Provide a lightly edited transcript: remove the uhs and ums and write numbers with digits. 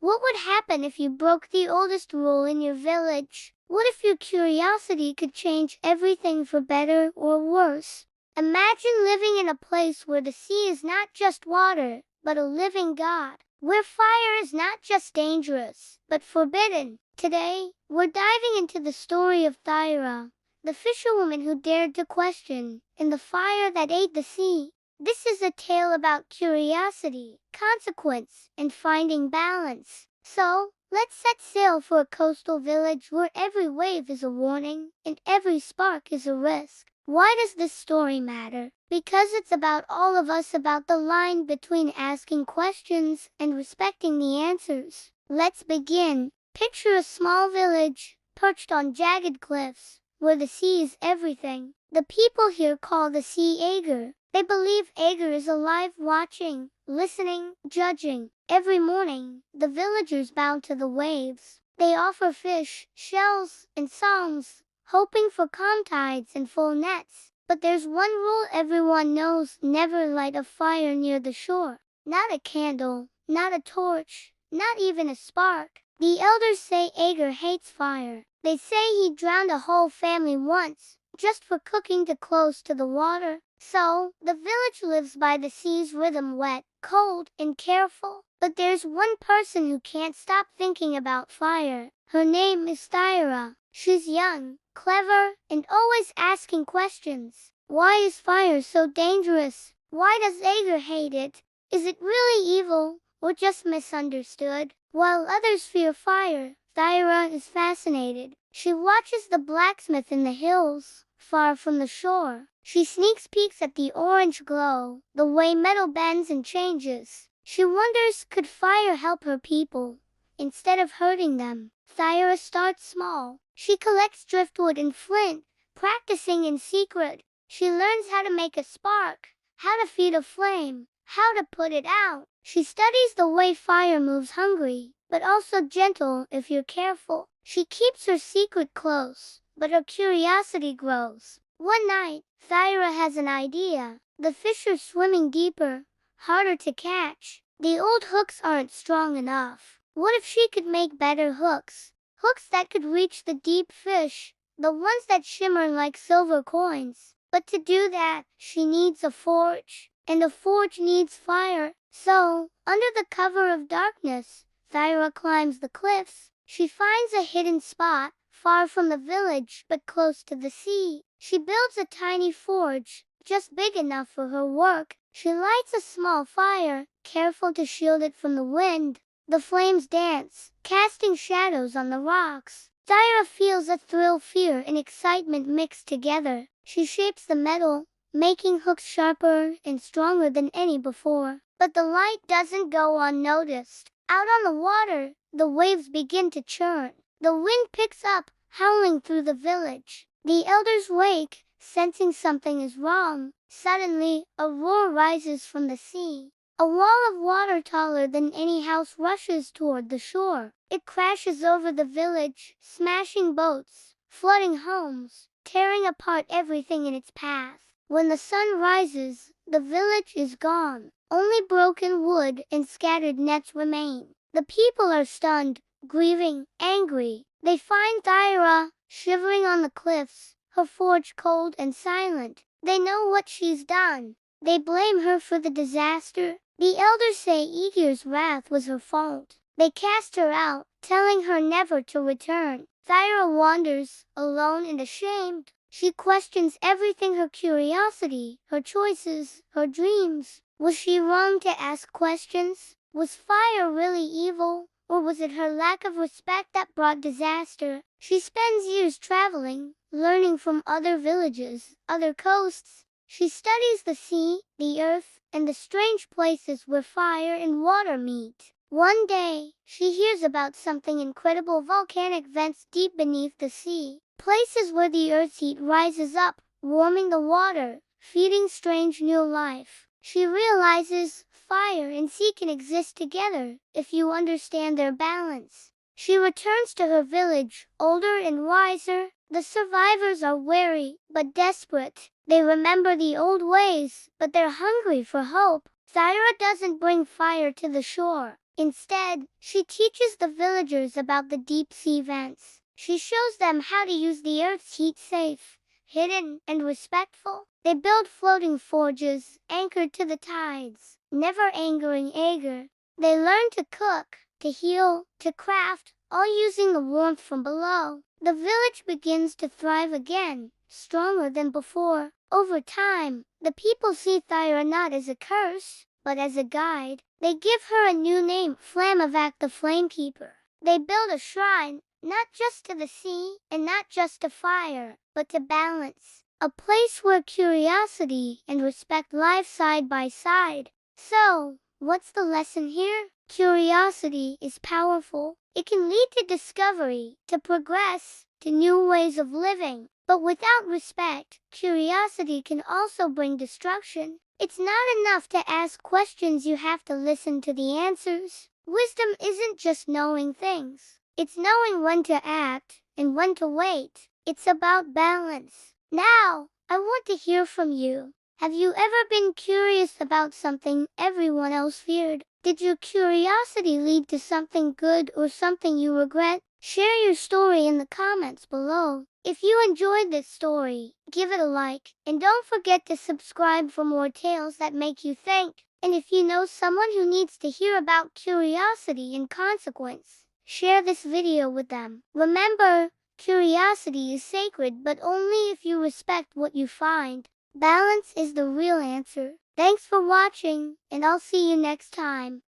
What would happen if you broke the oldest rule in your village? What if your curiosity could change everything for better or worse? Imagine living in a place where the sea is not just water, but a living god, where fire is not just dangerous, but forbidden. Today, we're diving into the story of Thyra, the fisherwoman who dared to question, in the fire that ate the sea. This is a tale about curiosity, consequence, and finding balance. So, let's set sail for a coastal village where every wave is a warning, and every spark is a risk. Why does this story matter? Because it's about all of us, about the line between asking questions and respecting the answers. Let's begin. Picture a small village, perched on jagged cliffs, where the sea is everything. The people here call the sea Aegir. They believe Aegir is alive, watching, listening, judging. Every morning, the villagers bow to the waves. They offer fish, shells, and songs, hoping for calm tides and full nets. But there's one rule everyone knows: never light a fire near the shore. Not a candle, not a torch, not even a spark. The elders say Aegir hates fire. They say he drowned a whole family once, just for cooking too close to the water. So, the village lives by the sea's rhythm, wet, cold, and careful. But there's one person who can't stop thinking about fire. Her name is Thyra. She's young, clever, and always asking questions. Why is fire so dangerous? Why does Aegir hate it? Is it really evil, or just misunderstood? While others fear fire, Thyra is fascinated. She watches the blacksmith in the hills, far from the shore. She sneaks peeks at the orange glow, the way metal bends and changes. She wonders, could fire help her people, instead of hurting them? Thyra starts small. She collects driftwood and flint, practicing in secret. She learns how to make a spark, how to feed a flame, how to put it out. She studies the way fire moves, hungry, but also gentle if you're careful. She keeps her secret close, but her curiosity grows. One night, Thyra has an idea. The fish are swimming deeper, harder to catch. The old hooks aren't strong enough. What if she could make better hooks? Hooks that could reach the deep fish, the ones that shimmer like silver coins. But to do that, she needs a forge, and a forge needs fire. So, under the cover of darkness, Thyra climbs the cliffs. She finds a hidden spot, far from the village but close to the sea. She builds a tiny forge, just big enough for her work. She lights a small fire, careful to shield it from the wind. The flames dance, casting shadows on the rocks. Thyra feels a thrill, fear, and excitement mixed together. She shapes the metal, making hooks sharper and stronger than any before. But the light doesn't go unnoticed. Out on the water, the waves begin to churn. The wind picks up, howling through the village. The elders wake, sensing something is wrong. Suddenly, a roar rises from the sea. A wall of water taller than any house rushes toward the shore. It crashes over the village, smashing boats, flooding homes, tearing apart everything in its path. When the sun rises, the village is gone. Only broken wood and scattered nets remain. The people are stunned, grieving, angry. They find Thyra, shivering on the cliffs, her forge cold and silent. They know what she's done. They blame her for the disaster. The elders say Aegir's wrath was her fault. They cast her out, telling her never to return. Thyra wanders, alone and ashamed. She questions everything: her curiosity, her choices, her dreams. Was she wrong to ask questions? Was fire really evil? Or was it her lack of respect that brought disaster? She spends years traveling, learning from other villages, other coasts. She studies the sea, the earth, and the strange places where fire and water meet. One day, she hears about something incredible: volcanic vents deep beneath the sea. Places where the earth's heat rises up, warming the water, feeding strange new life. She realizes fire and sea can exist together, if you understand their balance. She returns to her village, older and wiser. The survivors are wary, but desperate. They remember the old ways, but they're hungry for hope. Thyra doesn't bring fire to the shore. Instead, she teaches the villagers about the deep sea vents. She shows them how to use the earth's heat safe, hidden, and respectful. They build floating forges, anchored to the tides, never angering Aegir. They learn to cook, to heal, to craft, all using the warmth from below. The village begins to thrive again, stronger than before. Over time, the people see Thyra not as a curse, but as a guide. They give her a new name, Flammavac the Flamekeeper. They build a shrine, not just to the sea, and not just to fire, but to balance. A place where curiosity and respect live side by side. So, what's the lesson here? Curiosity is powerful. It can lead to discovery, to progress, to new ways of living. But without respect, curiosity can also bring destruction. It's not enough to ask questions, you have to listen to the answers. Wisdom isn't just knowing things. It's knowing when to act and when to wait. It's about balance. Now, I want to hear from you. Have you ever been curious about something everyone else feared? Did your curiosity lead to something good or something you regret? Share your story in the comments below. If you enjoyed this story, give it a like, and don't forget to subscribe for more tales that make you think. And if you know someone who needs to hear about curiosity and consequence, share this video with them. Remember, curiosity is sacred, but only if you respect what you find. Balance is the real answer. Thanks for watching, and I'll see you next time.